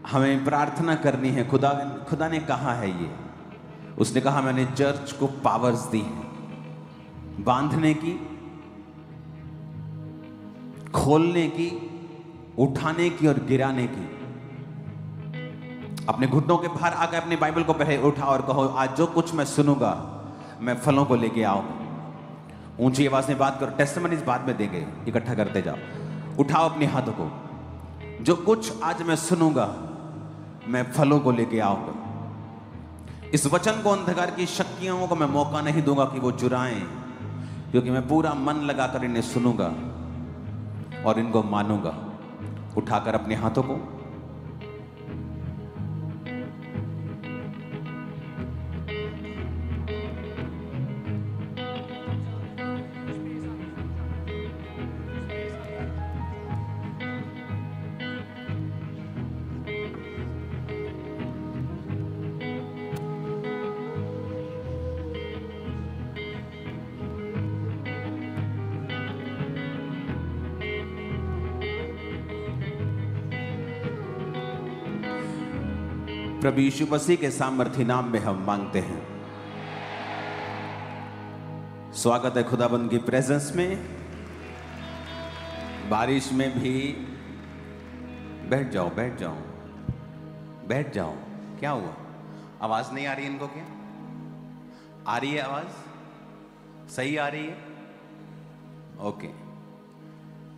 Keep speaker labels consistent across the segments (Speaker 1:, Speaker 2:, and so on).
Speaker 1: हमें प्रार्थना करनी है। खुदा ने कहा है ये, उसने कहा मैंने चर्च को पावर्स दी हैं बांधने की, खोलने की, उठाने की और गिराने की। अपने घुटनों के बाहर आकर अपनी बाइबल को पहले उठाओ और कहो आज जो कुछ मैं सुनूंगा मैं फलों को लेके आऊंगा। ऊंची आवाज में बात करो, टेस्टिमनीज बाद में देंगे, इकट्ठा करते जाओ। उठाओ अपने हाथों को, जो कुछ आज मैं सुनूंगा मैं फलों को लेके आऊंगा। इस वचन को, अंधकार की शक्तियों को मैं मौका नहीं दूंगा कि वो चुराएं, क्योंकि मैं पूरा मन लगाकर इन्हें सुनूंगा और इनको मानूंगा। उठाकर अपने हाथों को प्रभु यीशु मसीह के सामर्थी नाम में हम मांगते हैं। स्वागत है खुदाबंद की प्रेजेंस में। बारिश में भी बैठ जाओ, बैठ जाओ, बैठ जाओ। क्या हुआ? आवाज नहीं आ रही इनको? क्या आ रही है? आवाज सही आ रही है? ओके।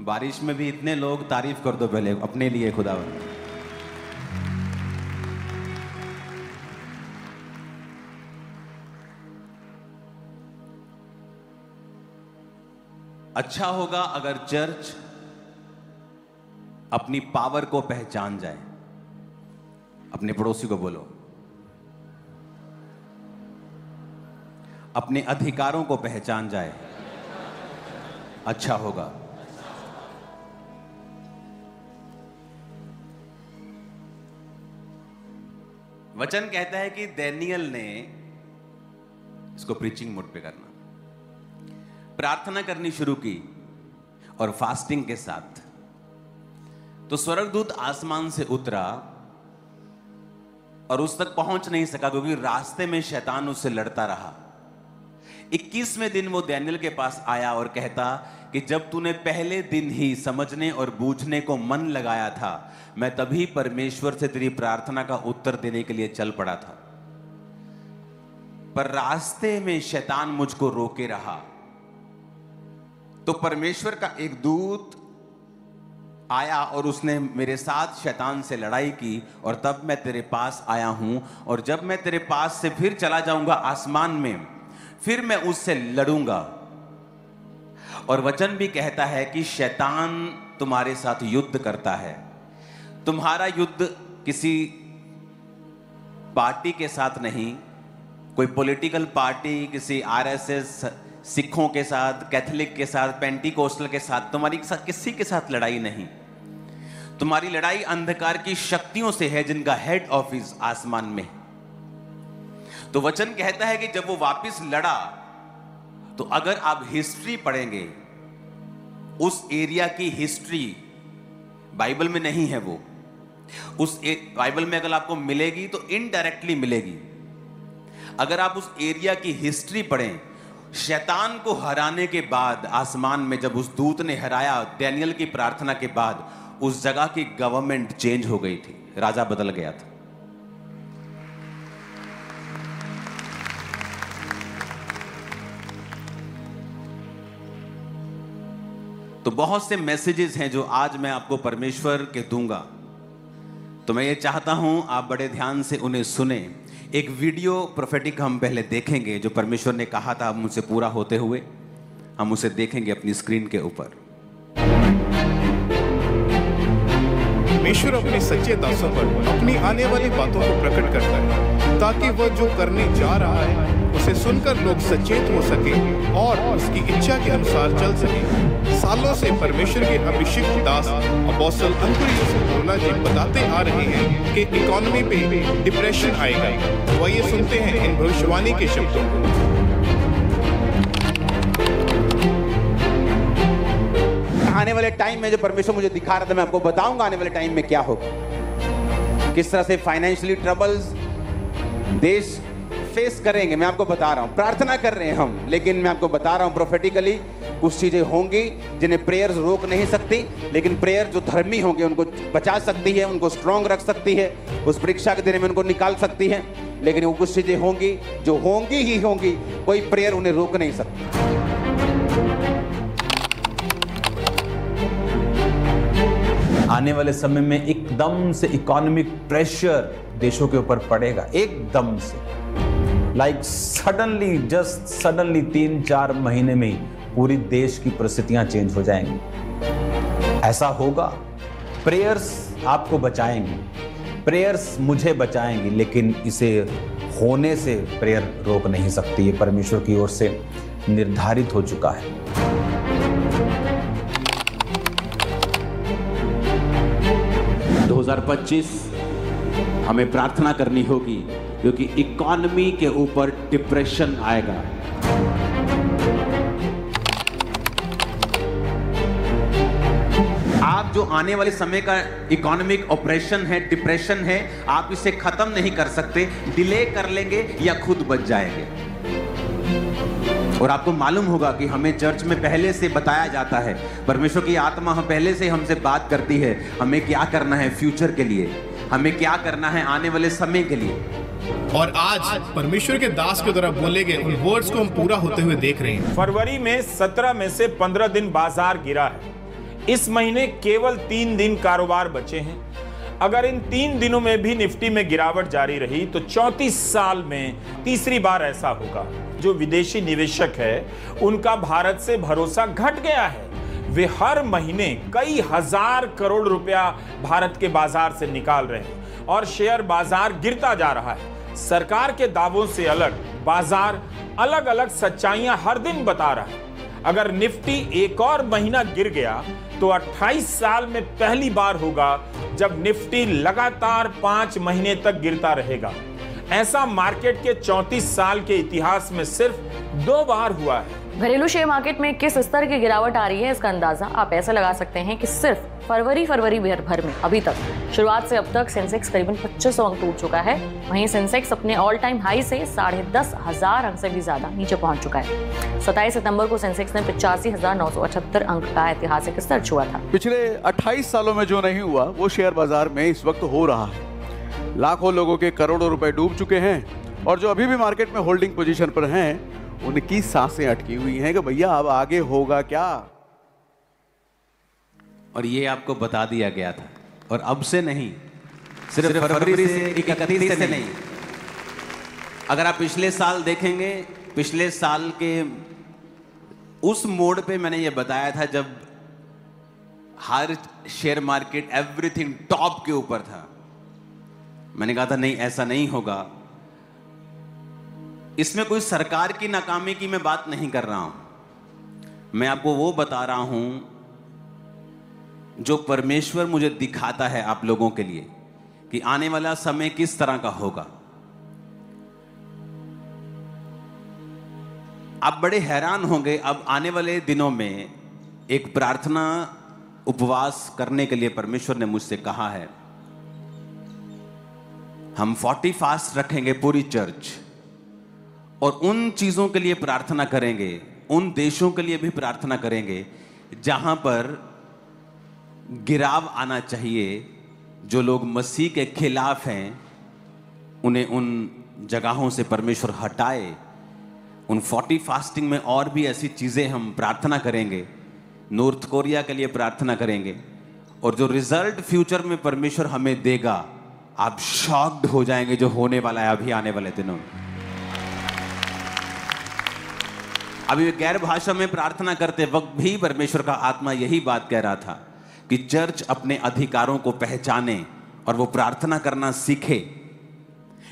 Speaker 1: बारिश में भी इतने लोग, तारीफ कर दो पहले अपने लिए खुदाबंद। अच्छा होगा अगर चर्च अपनी पावर को पहचान जाए। अपने पड़ोसी को बोलो, अपने अधिकारों को पहचान जाए। अच्छा होगा। वचन कहता है कि दानियेल ने, इसको प्रीचिंग मोड पे करना, प्रार्थना करनी शुरू की और फास्टिंग के साथ। तो स्वर्गदूत आसमान से उतरा और उस तक पहुंच नहीं सका, क्योंकि रास्ते में शैतान उससे लड़ता रहा। 21वें दिन वो दानियेल के पास आया और कहता कि जब तूने पहले दिन ही समझने और बूझने को मन लगाया था, मैं तभी परमेश्वर से तेरी प्रार्थना का उत्तर देने के लिए चल पड़ा था, पर रास्ते में शैतान मुझको रोके रहा। तो परमेश्वर का एक दूत आया और उसने मेरे साथ शैतान से लड़ाई की, और तब मैं तेरे पास आया हूं। और जब मैं तेरे पास से फिर चला जाऊंगा आसमान में, फिर मैं उससे लड़ूंगा। और वचन भी कहता है कि शैतान तुम्हारे साथ युद्ध करता है। तुम्हारा युद्ध किसी पार्टी के साथ नहीं, कोई पॉलिटिकल पार्टी, किसी आरएसएस, सिखों के साथ, कैथोलिक के साथ, पेंटिकोस्टल के साथ, तुम्हारी किसी के साथ लड़ाई नहीं। तुम्हारी लड़ाई अंधकार की शक्तियों से है, जिनका हेड ऑफिस आसमान में। तो वचन कहता है कि जब वो वापस लड़ा, तो अगर आप हिस्ट्री पढ़ेंगे, उस एरिया की हिस्ट्री बाइबल में नहीं है। वो उस बाइबल में अगर आपको मिलेगी तो इनडायरेक्टली मिलेगी। अगर आप उस एरिया की हिस्ट्री पढ़ें, शैतान को हराने के बाद आसमान में जब उस दूत ने हराया, दानियेल की प्रार्थना के बाद, उस जगह की गवर्नमेंट चेंज हो गई थी, राजा बदल गया था। तो बहुत से मैसेजेस हैं जो आज मैं आपको परमेश्वर के दूंगा, तो मैं ये चाहता हूं आप बड़े ध्यान से उन्हें सुने। एक वीडियो प्रोफेटिक हम पहले देखेंगे, जो परमेश्वर ने कहा था मुझसे पूरा होते हुए, हम उसे देखेंगे अपनी स्क्रीन के ऊपर।
Speaker 2: परमेश्वर अपने सच्चे दासों पर अपनी आने वाली बातों को प्रकट करता है, ताकि वह जो करने जा रहा है उसे सुनकर लोग सचेत हो सके और उसकी इच्छा के अनुसार चल सके। सालों से परमेश्वर के अभिषिक्त दास अपोस्टल अंकुर यूसुफ जी बताते आ रहे हैं कि इकोनॉमी पे डिप्रेशन आएगा। वह ये सुनते हैं इन भविष्यवाणी के शब्दों को।
Speaker 1: आने वाले टाइम में जो परमेश्वर मुझे दिखा रहा था, मैं आपको बताऊंगा आने वाले टाइम में क्या होगा। किस तरह से फाइनेंशियली ट्रबल्स देश फेस करेंगे, मैं आपको बता रहा हूं। प्रार्थना कर रहे हैं हम, लेकिन मैं आपको बता रहा हूं प्रोफेटिकली कुछ चीजें होंगी जिन्हें प्रेयर्स रोक नहीं सकती, लेकिन प्रेयर जो धर्मी होंगे उनको बचा सकती है, उनको स्ट्रांग रख सकती है, उस परीक्षा के दिन में उनको निकाल सकती है। लेकिन वो कुछ चीजें होंगी जो होंगी ही होंगी, कोई प्रेयर उन्हें रोक नहीं सकती।
Speaker 3: आने वाले समय में एकदम से इकोनॉमिक प्रेशर देशों के ऊपर पड़ेगा, एकदम से, लाइक सडनली, जस्ट सडनली 3-4 महीने में ही पूरी देश की परिस्थितियां चेंज हो जाएंगी। ऐसा होगा। प्रेयर्स आपको बचाएंगी, प्रेयर्स मुझे बचाएंगी, लेकिन इसे होने से प्रेयर रोक नहीं सकती। ये परमेश्वर की ओर से निर्धारित हो चुका है।
Speaker 1: 2025 हमें प्रार्थना करनी होगी, क्योंकि इकोनॉमी के ऊपर डिप्रेशन आएगा। आप जो आने वाले समय का इकोनॉमिक ऑपरेशन है, डिप्रेशन है, आप इसे खत्म नहीं कर सकते। डिले कर लेंगे या खुद बच जाएंगे। और आपको मालूम होगा कि हमें चर्च में पहले से बताया जाता है, परमेश्वर की आत्मा पहले से हमसे बात करती है, हमें क्या करना है फ्यूचर के लिए, हमें क्या करना है आने वाले समय के लिए।
Speaker 2: और आज परमेश्वर के दास के द्वारा बोले गए उन वर्ड्स को हम पूरा होते हुए देख रहे हैं।
Speaker 4: फरवरी में 17 में से 15 दिन बाजार गिरा है। इस महीने केवल 3 दिन कारोबार बचे हैं। अगर इन 3 दिनों में भी निफ्टी में गिरावट जारी रही तो 34 साल में तीसरी बार ऐसा होगा। जो विदेशी निवेशक है उनका भारत से भरोसा घट गया है। वे हर महीने कई हजार करोड़ रुपया भारत के बाजार से निकाल रहे हैं और शेयर बाजार गिरता जा रहा है। सरकार के दावों से अलग बाजार अलग अलग सच्चाइयां हर दिन बता रहा है। अगर निफ्टी एक और महीना गिर गया तो 28 साल में पहली बार होगा जब निफ्टी लगातार 5 महीने तक गिरता रहेगा। ऐसा मार्केट के 34 साल के इतिहास में सिर्फ 2 बार हुआ है।
Speaker 5: घरेलू शेयर मार्केट में किस स्तर की गिरावट आ रही है, इसका अंदाजा आप ऐसे लगा सकते हैं कि सिर्फ फरवरी भर में अभी तक शुरुआत से अब तक सेंसेक्स करीबन 2500 अंक टूट चुका है। वहीं सेंसेक्स अपने ऑल टाइम हाई से 10,500 अंक से भी ज्यादा नीचे पहुंच चुका है। 27 सितंबर को सेंसेक्स ने 85,978 अंक का ऐतिहासिक स्तर छुआ था।
Speaker 6: पिछले 28 सालों में जो नहीं हुआ वो शेयर बाजार में इस वक्त हो रहा है। लाखों लोगों के करोड़ों रुपए डूब चुके हैं और जो अभी भी मार्केट में होल्डिंग पोजीशन पर हैं उनकी सांसें अटकी हुई हैं कि भैया अब आगे होगा क्या।
Speaker 1: और ये आपको बता दिया गया था, और अब से नहीं, सिर्फ फरवरी से 31 से नहीं। अगर आप पिछले साल देखेंगे, पिछले साल के उस मोड पे मैंने ये बताया था जब हर शेयर मार्केट एवरीथिंग टॉप के ऊपर था। मैंने कहा था नहीं, ऐसा नहीं होगा। इसमें कोई सरकार की नाकामी की मैं बात नहीं कर रहा हूं, मैं आपको वो बता रहा हूं जो परमेश्वर मुझे दिखाता है आप लोगों के लिए कि आने वाला समय किस तरह का होगा। आप बड़े हैरान होंगे, अब आने वाले दिनों में एक प्रार्थना उपवास करने के लिए परमेश्वर ने मुझसे कहा है। हम 40 फास्ट रखेंगे पूरी चर्च, और उन चीजों के लिए प्रार्थना करेंगे, उन देशों के लिए भी प्रार्थना करेंगे जहां पर गिराव आना चाहिए। जो लोग मसीह के खिलाफ हैं उन्हें उन जगहों से परमेश्वर हटाए। उन 40 फास्टिंग में और भी ऐसी चीजें हम प्रार्थना करेंगे। नॉर्थ कोरिया के लिए प्रार्थना करेंगे, और जो रिजल्ट फ्यूचर में परमेश्वर हमें देगा, आप शॉक्ड हो जाएंगे जो होने वाला है अभी आने वाले दिनों में। अभी गैर भाषा में प्रार्थना करते वक्त भी परमेश्वर का आत्मा यही बात कह रहा था कि चर्च अपने अधिकारों को पहचाने और वो प्रार्थना करना सीखे।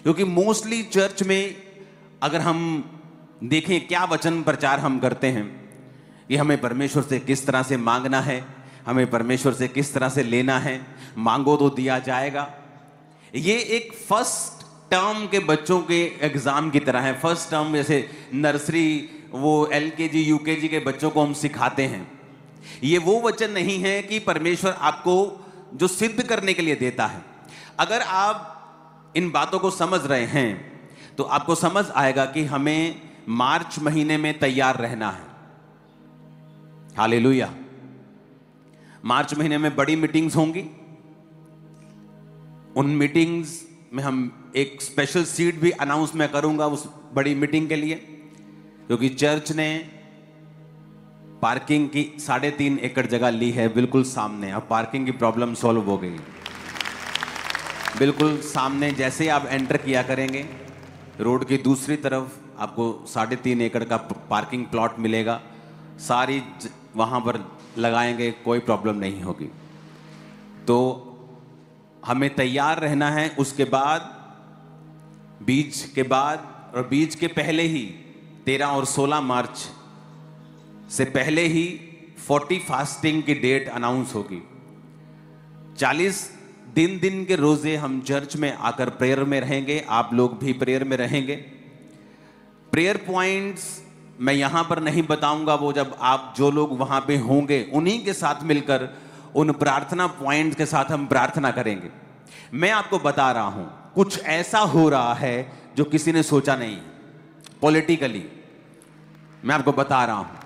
Speaker 1: क्योंकि मोस्टली चर्च में अगर हम देखें क्या वचन प्रचार हम करते हैं, ये हमें परमेश्वर से किस तरह से मांगना है, हमें परमेश्वर से किस तरह से लेना है, मांगो तो दिया जाएगा। ये एक फर्स्ट टर्म के बच्चों के एग्जाम की तरह है। फर्स्ट टर्म जैसे नर्सरी, वो LKG UKG के बच्चों को हम सिखाते हैं। ये वो वचन नहीं है कि परमेश्वर आपको जो सिद्ध करने के लिए देता है। अगर आप इन बातों को समझ रहे हैं तो आपको समझ आएगा कि हमें मार्च महीने में तैयार रहना है। हालेलुया। मार्च महीने में बड़ी मीटिंग्स होंगी। उन मीटिंग्स में हम एक स्पेशल सीट भी अनाउंस मैं करूंगा उस बड़ी मीटिंग के लिए, क्योंकि चर्च ने पार्किंग की 3.5 एकड़ जगह ली है बिल्कुल सामने। अब पार्किंग की प्रॉब्लम सॉल्व हो गई। बिल्कुल सामने जैसे आप एंटर किया करेंगे, रोड की दूसरी तरफ आपको 3.5 एकड़ का पार्किंग प्लॉट मिलेगा। सारी वहां पर लगाएंगे, कोई प्रॉब्लम नहीं होगी। तो हमें तैयार रहना है। उसके बाद बीज के बाद और बीज के पहले ही 13 और 16 मार्च से पहले ही 40 फास्टिंग की डेट अनाउंस होगी। 40 दिन के रोजे हम चर्च में आकर प्रेयर में रहेंगे। आप लोग भी प्रेयर में रहेंगे। प्रेयर पॉइंट्स मैं यहां पर नहीं बताऊंगा, वो जब आप जो लोग वहां पे होंगे उन्हीं के साथ मिलकर उन प्रार्थना पॉइंट्स के साथ हम प्रार्थना करेंगे। मैं आपको बता रहा हूं कुछ ऐसा हो रहा है जो किसी ने सोचा नहीं। पॉलिटिकली मैं आपको बता रहा हूं